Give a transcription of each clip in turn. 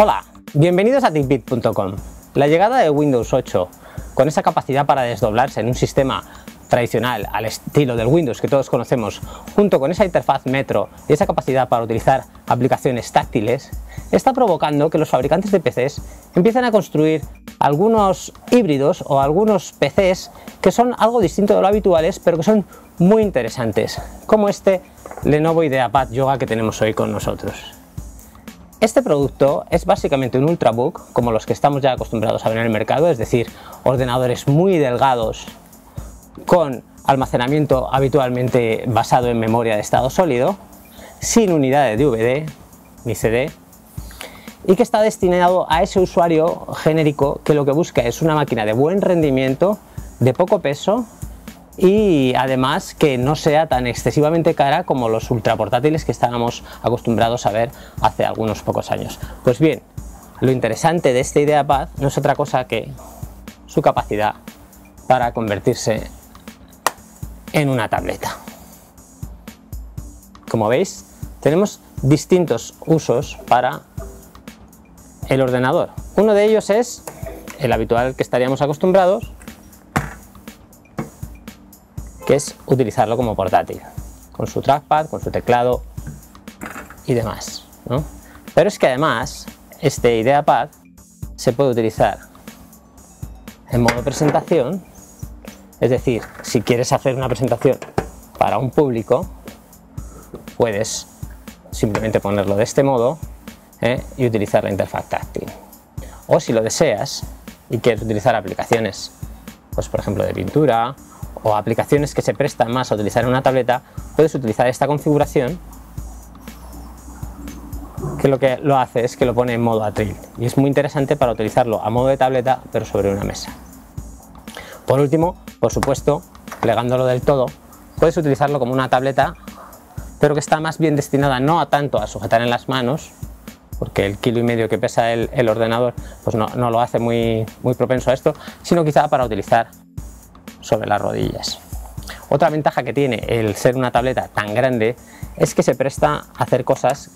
Hola, bienvenidos a TechBit.com. La llegada de Windows 8, con esa capacidad para desdoblarse en un sistema tradicional al estilo del Windows que todos conocemos, junto con esa interfaz Metro y esa capacidad para utilizar aplicaciones táctiles, está provocando que los fabricantes de PCs empiecen a construir algunos híbridos o algunos PCs que son algo distinto de lo habituales, pero que son muy interesantes, como este Lenovo IdeaPad Yoga que tenemos hoy con nosotros. Este producto es básicamente un Ultrabook, como los que estamos ya acostumbrados a ver en el mercado, es decir, ordenadores muy delgados con almacenamiento habitualmente basado en memoria de estado sólido, sin unidad de DVD ni CD, y que está destinado a ese usuario genérico que lo que busca es una máquina de buen rendimiento, de poco peso y además que no sea tan excesivamente cara como los ultraportátiles que estábamos acostumbrados a ver hace algunos pocos años. Pues bien, lo interesante de este IdeaPad no es otra cosa que su capacidad para convertirse en una tableta. Como veis, tenemos distintos usos para el ordenador. Uno de ellos es el habitual que estaríamos acostumbrados, que es utilizarlo como portátil, con su trackpad, con su teclado y demás, ¿no? Pero es que además este IdeaPad se puede utilizar en modo presentación, es decir, si quieres hacer una presentación para un público, puedes simplemente ponerlo de este modo y utilizar la interfaz táctil. O si lo deseas y quieres utilizar aplicaciones, pues por ejemplo de pintura, o aplicaciones que se prestan más a utilizar en una tableta, puedes utilizar esta configuración que lo hace es que lo pone en modo atril y es muy interesante para utilizarlo a modo de tableta pero sobre una mesa. Por último, por supuesto, plegándolo del todo, puedes utilizarlo como una tableta pero que está más bien destinada no tanto a sujetar en las manos, porque el 1,5 kg que pesa el ordenador pues no lo hace muy propenso a esto, sino quizá para utilizar sobre las rodillas. Otra ventaja que tiene el ser una tableta tan grande es que se presta a hacer cosas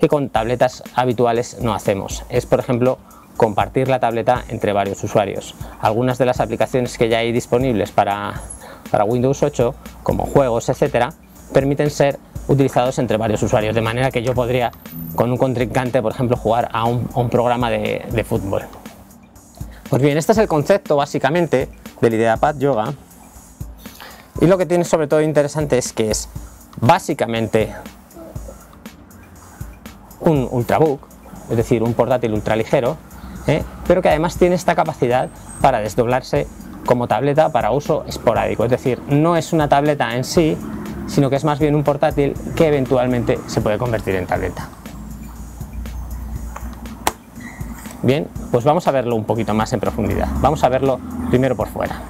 que con tabletas habituales no hacemos. Es, por ejemplo, compartir la tableta entre varios usuarios. Algunas de las aplicaciones que ya hay disponibles para Windows 8, como juegos, etcétera, permiten ser utilizados entre varios usuarios, de manera que yo podría, con un contrincante, por ejemplo, jugar a un programa de fútbol. Pues bien, este es el concepto básicamente del IdeaPad Yoga, y lo que tiene sobre todo interesante es que es básicamente un Ultrabook, es decir, un portátil ultraligero, pero que además tiene esta capacidad para desdoblarse como tableta para uso esporádico, es decir, no es una tableta en sí, sino que es más bien un portátil que eventualmente se puede convertir en tableta. Bien, pues vamos a verlo un poquito más en profundidad. Vamos a verlo primero por fuera.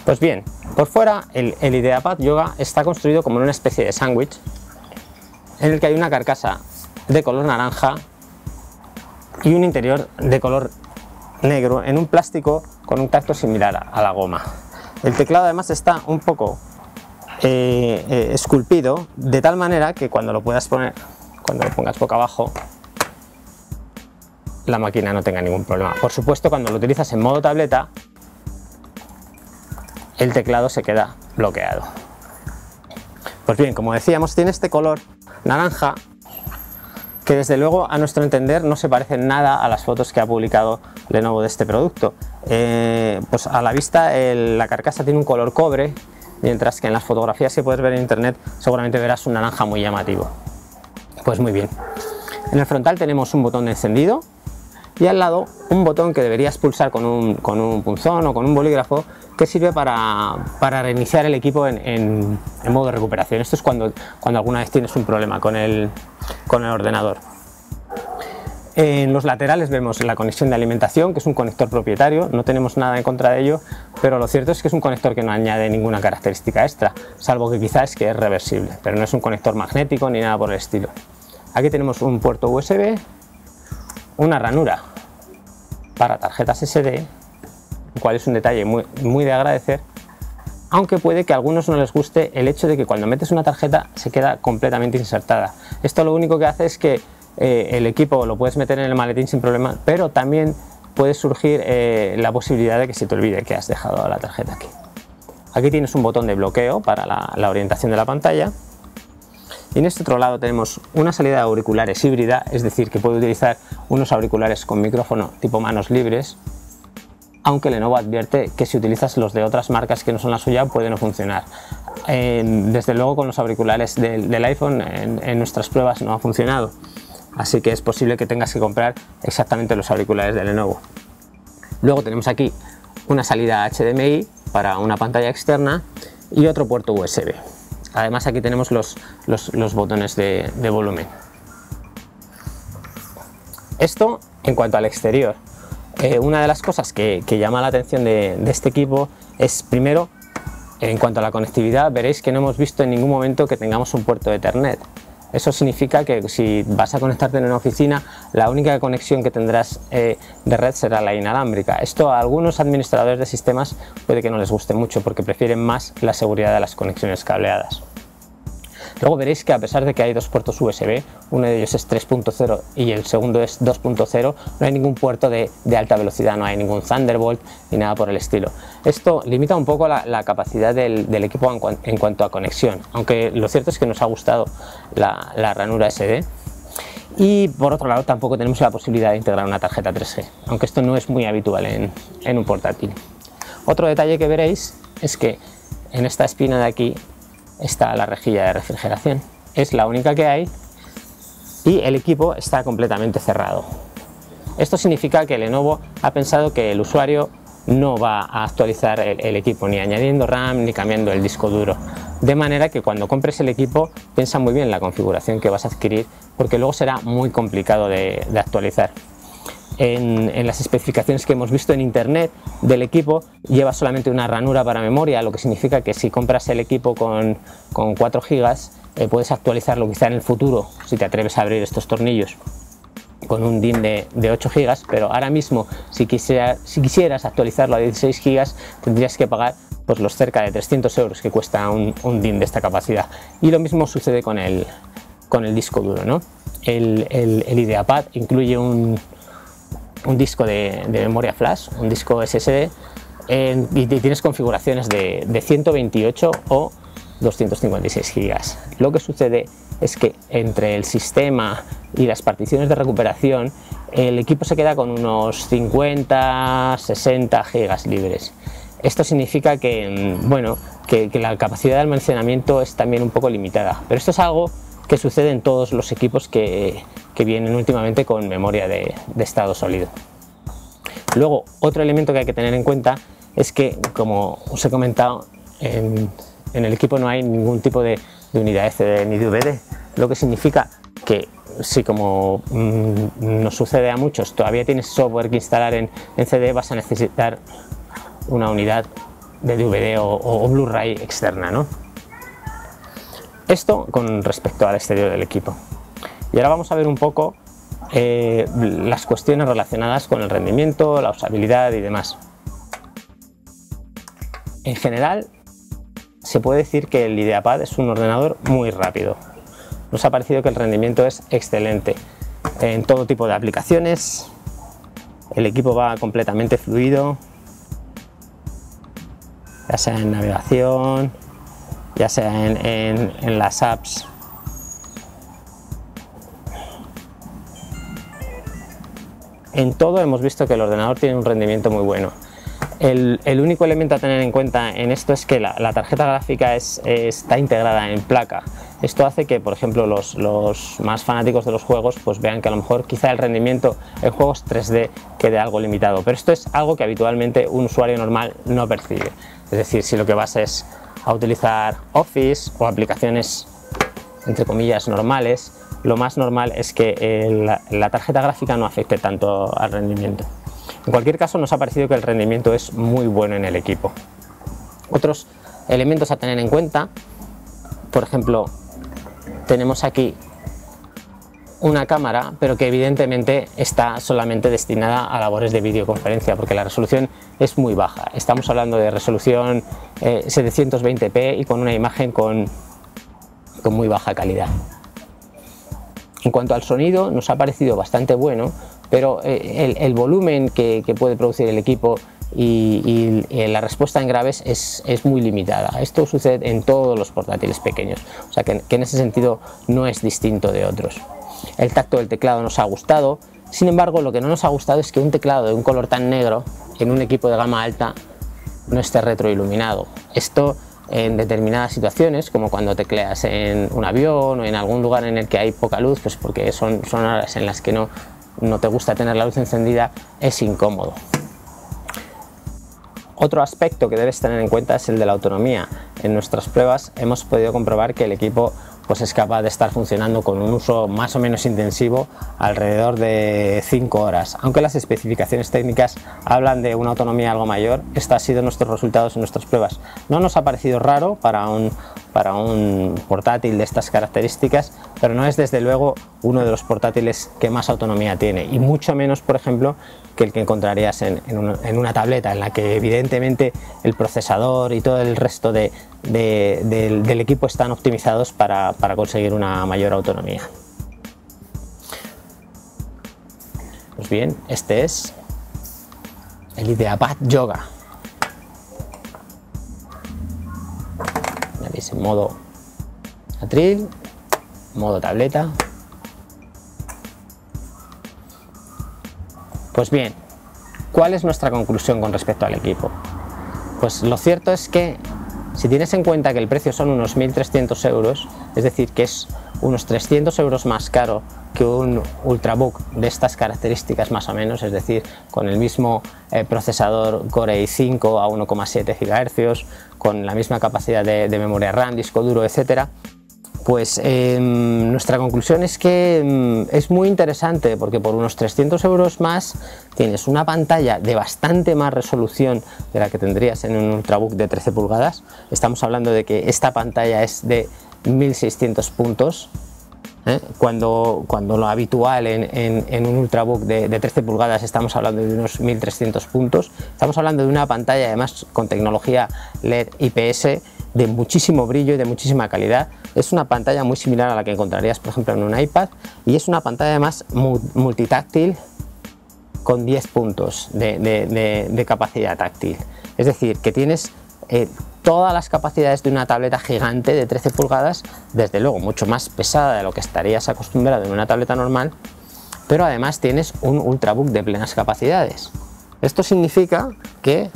Pues bien, por fuera el IdeaPad Yoga está construido como una especie de sándwich en el que hay una carcasa de color naranja y un interior de color negro en un plástico con un tacto similar a la goma. El teclado además está un poco esculpido de tal manera que cuando lo pongas boca abajo, la máquina no tenga ningún problema. Por supuesto, cuando lo utilizas en modo tableta, el teclado se queda bloqueado. Pues bien, como decíamos, tiene este color naranja que desde luego a nuestro entender no se parece en nada a las fotos que ha publicado Lenovo de este producto. Pues a la vista la carcasa tiene un color cobre, mientras que en las fotografías que puedes ver en internet seguramente verás un naranja muy llamativo. Pues muy bien, en el frontal tenemos un botón de encendido y al lado un botón que deberías pulsar con un punzón o con un bolígrafo, que sirve para reiniciar el equipo en modo de recuperación. Esto es cuando alguna vez tienes un problema con el ordenador. En los laterales vemos la conexión de alimentación, que es un conector propietario, no tenemos nada en contra de ello, pero lo cierto es que es un conector que no añade ninguna característica extra, salvo que quizás es reversible, pero no es un conector magnético ni nada por el estilo. Aquí tenemos un puerto USB, una ranura para tarjetas SD, lo cual es un detalle muy de agradecer, aunque puede que a algunos no les guste el hecho de que cuando metes una tarjeta se queda completamente insertada. Esto lo único que hace es que el equipo lo puedes meter en el maletín sin problema, pero también puede surgir la posibilidad de que se te olvide que has dejado la tarjeta aquí. Aquí tienes un botón de bloqueo para la orientación de la pantalla. Y en este otro lado tenemos una salida de auriculares híbrida, es decir, que puede utilizar unos auriculares con micrófono tipo manos libres, aunque Lenovo advierte que si utilizas los de otras marcas que no son la suya puede no funcionar. Desde luego con los auriculares del iPhone en nuestras pruebas no ha funcionado, así que es posible que tengas que comprar exactamente los auriculares de Lenovo. Luego tenemos aquí una salida HDMI para una pantalla externa y otro puerto USB. Además aquí tenemos los botones de volumen. Esto en cuanto al exterior. Una de las cosas que llama la atención de este equipo es, primero, en cuanto a la conectividad, veréis que no hemos visto en ningún momento que tengamos un puerto de Ethernet. Eso significa que si vas a conectarte en una oficina, la única conexión que tendrás de red será la inalámbrica. Esto a algunos administradores de sistemas puede que no les guste mucho porque prefieren más la seguridad de las conexiones cableadas. Luego veréis que a pesar de que hay dos puertos USB, uno de ellos es 3.0 y el segundo es 2.0, no hay ningún puerto de alta velocidad, no hay ningún Thunderbolt ni nada por el estilo. Esto limita un poco la capacidad del equipo en cuanto a conexión, aunque lo cierto es que nos ha gustado la ranura SD. Y por otro lado tampoco tenemos la posibilidad de integrar una tarjeta 3G, aunque esto no es muy habitual en un portátil. Otro detalle que veréis es que en esta espina de aquí está la rejilla de refrigeración, es la única que hay y el equipo está completamente cerrado. Esto significa que Lenovo ha pensado que el usuario no va a actualizar el equipo ni añadiendo RAM ni cambiando el disco duro, de manera que cuando compres el equipo piensa muy bien la configuración que vas a adquirir porque luego será muy complicado de actualizar. En las especificaciones que hemos visto en internet del equipo lleva solamente una ranura para memoria, lo que significa que si compras el equipo con 4 GB puedes actualizarlo quizá en el futuro si te atreves a abrir estos tornillos con un DIMM de 8 GB, pero ahora mismo si quisieras actualizarlo a 16 GB tendrías que pagar pues los cerca de 300 € que cuesta un DIMM de esta capacidad. Y lo mismo sucede con el disco duro, ¿no? El IdeaPad incluye un disco de memoria flash, un disco SSD, y tienes configuraciones de 128 o 256 GB. Lo que sucede es que entre el sistema y las particiones de recuperación el equipo se queda con unos 50-60 GB libres. Esto significa que, bueno, que la capacidad de almacenamiento es también un poco limitada, pero esto es algo que sucede en todos los equipos que vienen últimamente con memoria de estado sólido. Luego, otro elemento que hay que tener en cuenta es que, como os he comentado, en el equipo no hay ningún tipo de unidad CD ni DVD, lo que significa que si, como nos sucede a muchos, todavía tienes software que instalar en CD, vas a necesitar una unidad de DVD o Blu-ray externa, ¿no? Esto con respecto al exterior del equipo. Y ahora vamos a ver un poco las cuestiones relacionadas con el rendimiento, la usabilidad y demás. En general, se puede decir que el IdeaPad es un ordenador muy rápido. Nos ha parecido que el rendimiento es excelente en todo tipo de aplicaciones. El equipo va completamente fluido, ya sea en navegación, ya sea en las apps. En todo hemos visto que el ordenador tiene un rendimiento muy bueno. El único elemento a tener en cuenta en esto es que la tarjeta gráfica está integrada en placa. Esto hace que, por ejemplo, los más fanáticos de los juegos pues vean que a lo mejor quizá el rendimiento en juegos 3D quede algo limitado, pero esto es algo que habitualmente un usuario normal no percibe. Es decir, si lo que vas es a utilizar Office o aplicaciones entre comillas normales, lo más normal es que la tarjeta gráfica no afecte tanto al rendimiento. En cualquier caso, nos ha parecido que el rendimiento es muy bueno en el equipo. Otros elementos a tener en cuenta, por ejemplo, tenemos aquí una cámara, pero que evidentemente está solamente destinada a labores de videoconferencia, porque la resolución es muy baja. Estamos hablando de resolución 720p y con una imagen con muy baja calidad. En cuanto al sonido, nos ha parecido bastante bueno, pero el volumen que puede producir el equipo y la respuesta en graves es muy limitada. Esto sucede en todos los portátiles pequeños, o sea que en ese sentido no es distinto de otros. El tacto del teclado nos ha gustado, sin embargo lo que no nos ha gustado es que un teclado de un color tan negro en un equipo de gama alta no esté retroiluminado. Esto en determinadas situaciones, como cuando tecleas en un avión o en algún lugar en el que hay poca luz, pues porque son horas en las que no te gusta tener la luz encendida, es incómodo. Otro aspecto que debes tener en cuenta es el de la autonomía. En nuestras pruebas hemos podido comprobar que el equipo pues es capaz de estar funcionando con un uso más o menos intensivo alrededor de 5 horas. Aunque las especificaciones técnicas hablan de una autonomía algo mayor, estos han sido nuestros resultados en nuestras pruebas. No nos ha parecido raro para un portátil de estas características, pero no es desde luego uno de los portátiles que más autonomía tiene, y mucho menos, por ejemplo, que el que encontrarías en una tableta, en la que evidentemente el procesador y todo el resto del equipo están optimizados para conseguir una mayor autonomía. Pues bien, este es el IdeaPad Yoga. Ya veis, en modo atril, modo tableta. Pues bien, ¿cuál es nuestra conclusión con respecto al equipo? Pues lo cierto es que si tienes en cuenta que el precio son unos 1.300 euros, es decir, que es unos 300 euros más caro que un Ultrabook de estas características más o menos, es decir, con el mismo procesador Core i5 a 1,7 GHz, con la misma capacidad de memoria RAM, disco duro, etcétera, pues nuestra conclusión es que es muy interesante, porque por unos 300 euros más tienes una pantalla de bastante más resolución de la que tendrías en un Ultrabook de 13 pulgadas. Estamos hablando de que esta pantalla es de 1600 puntos, cuando lo habitual en un Ultrabook de 13 pulgadas estamos hablando de unos 1300 puntos. Estamos hablando de una pantalla además con tecnología LED IPS de muchísimo brillo y de muchísima calidad. Es una pantalla muy similar a la que encontrarías, por ejemplo, en un iPad, y es una pantalla además multitáctil con 10 puntos de capacidad táctil. Es decir, que tienes todas las capacidades de una tableta gigante de 13 pulgadas, desde luego mucho más pesada de lo que estarías acostumbrado en una tableta normal, pero además tienes un Ultrabook de plenas capacidades. Esto significa que,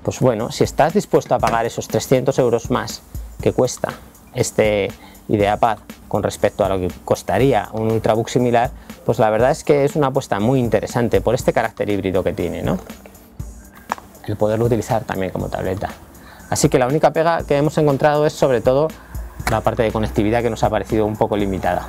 pues bueno, si estás dispuesto a pagar esos 300 euros más que cuesta este IdeaPad con respecto a lo que costaría un Ultrabook similar, pues la verdad es que es una apuesta muy interesante por este carácter híbrido que tiene, ¿no? El poderlo utilizar también como tableta. Así que la única pega que hemos encontrado es sobre todo la parte de conectividad, que nos ha parecido un poco limitada.